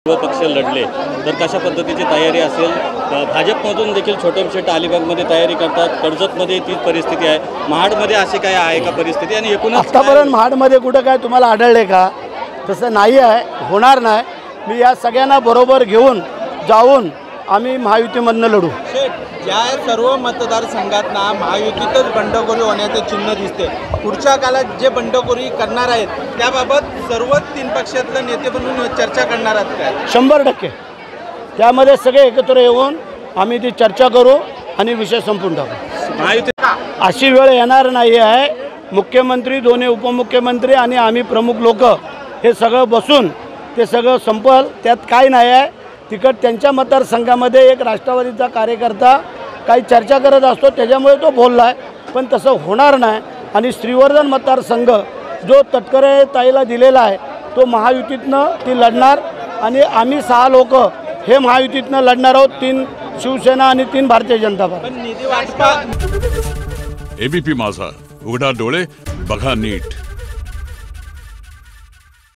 सर्व पक्ष लढले तर कशा पद्धतीची तयारी असेल? भाजपमधून देखील छोटे शेट अलिबागमध्ये तयारी करतात, कर्जतमध्ये तीच परिस्थिती आहे, महाडमध्ये अशी काय आहे का परिस्थिती? आणि एकूणच आतापर्यंत महाडमध्ये कुठं काय तुम्हाला आढळले का? तसं नाही आहे, होणार नाही। मी या सगळ्यांना बरोबर घेऊन जाऊन आम्ही महायुतीमधनं लढू। या सर्व मतदारसंघातना महायुतीतच बंडखोरी होण्याचे चिन्ह दिसते। पुढच्या काळात जे बंडखोरी करणार आहेत त्याबाबत सर्व तीन पक्षातले नेते बनून चर्चा करणार आहेत काय? 100% त्यामध्ये सगळे एकत्र येऊन आम्ही ती चर्चा करू आणि विषय संपून टाकू। महायुती अशी वेळ येणार नाही आहे। मुख्यमंत्री, दोन्ही उपमुख्यमंत्री आणि आम्ही प्रमुख लोक हे सगळं बसून ते सगळं संपल, त्यात काय नाही आहे। तिकट त्यांच्या मतदारसंघामध्ये एक राष्ट्रवादीचा कार्यकर्ता काही चर्चा करत असतो, त्याच्यामुळे तो बोलला आहे, पण तसं होणार नाही। आणि श्रीवर्धन मतदारसंघ जो तटकरे ताईला दिलेला आहे तो महायुतीतनं ती लढणार आणि आम्ही 6 लोक हे महायुतीतनं लढणार आहोत, 3 शिवसेना आणि 3 भारतीय जनता पार्टी। एबीपी माझा, उघडा डोळे बघा नीट।